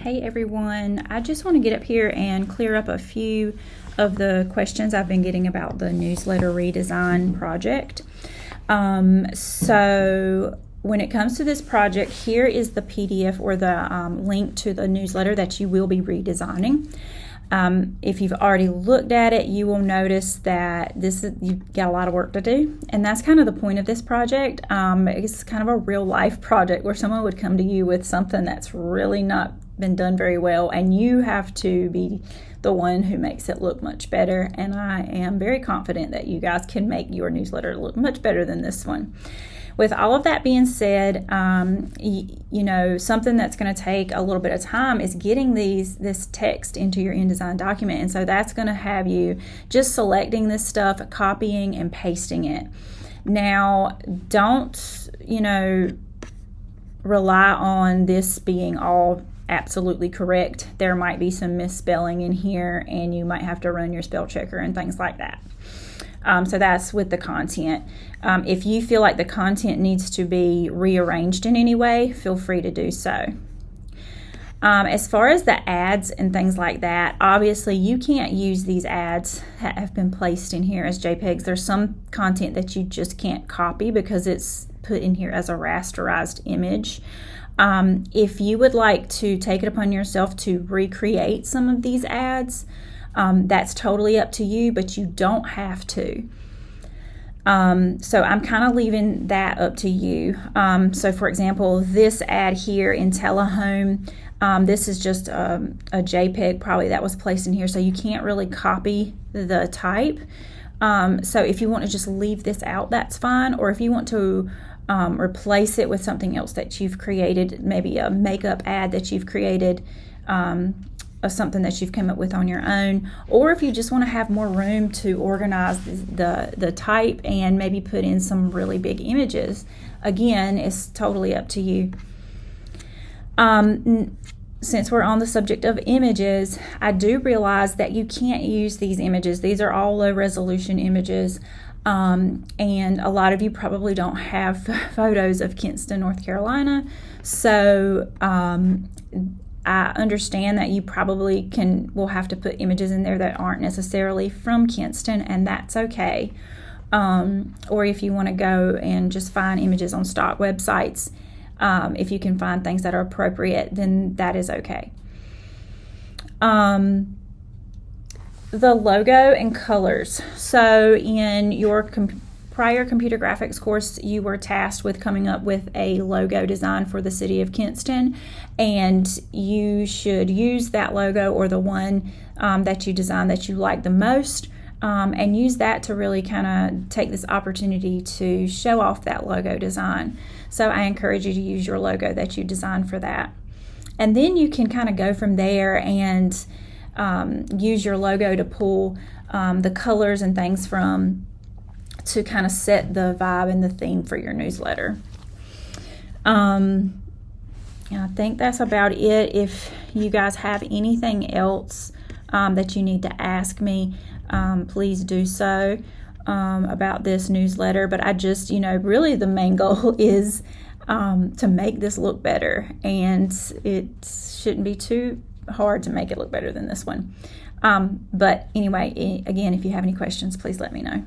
Hey everyone, I just want to get up here and clear up a few of the questions I've been getting about the newsletter redesign project. So when it comes to this project, here is the PDF or the link to the newsletter that you will be redesigning. If you've already looked at it, you will notice that you've got a lot of work to do, and that's kind of the point of this project. It's kind of a real life project where someone would come to you with something that's really not been done very well, and you have to be the one who makes it look much better. And I am very confident that you guys can make your newsletter look much better than this one. With all of that being said, something that's going to take a little bit of time is getting this text into your InDesign document. And so that's going to have you just selecting this stuff, copying and pasting it. Now, don't, rely on this being all absolutely correct. There might be some misspelling in here, and you might have to run your spell checker and things like that. So that's with the content. If you feel like the content needs to be rearranged in any way, feel free to do so. As far as the ads and things like that, obviously you can't use these ads that have been placed in here as JPEGs. There's some content that you just can't copy because it's put in here as a rasterized image. If you would like to take it upon yourself to recreate some of these ads, that's totally up to you, but you don't have to. So I'm kind of leaving that up to you. So for example, this ad here in Telehome, this is just a JPEG probably that was placed in here, so you can't really copy the type. So if you want to just leave this out, that's fine. Or if you want to replace it with something else that you've created, maybe a makeup ad that you've created, of something that you've come up with on your own, or if you just want to have more room to organize the type and maybe put in some really big images, again, it's totally up to you. Since we're on the subject of images, I do realize that you can't use these images. These are all low resolution images, and a lot of you probably don't have photos of Kinston, North Carolina, so I understand that you probably will have to put images in there that aren't necessarily from Kinston, and that's okay. Or if you want to go and just find images on stock websites, if you can find things that are appropriate, then that is okay. The logo and colors. So in your prior computer graphics course, you were tasked with coming up with a logo design for the city of Kinston, and you should use that logo or the one that you designed that you like the most, and use that to really kind of take this opportunity to show off that logo design. So I encourage you to use your logo that you designed for that. And then you can kind of go from there and use your logo to pull the colors and things from to kind of set the vibe and the theme for your newsletter. I think that's about it. If you guys have anything else that you need to ask me, please do so about this newsletter. But I just, really the main goal is to make this look better, and it shouldn't be too hard to make it look better than this one. But anyway, again, if you have any questions, please let me know.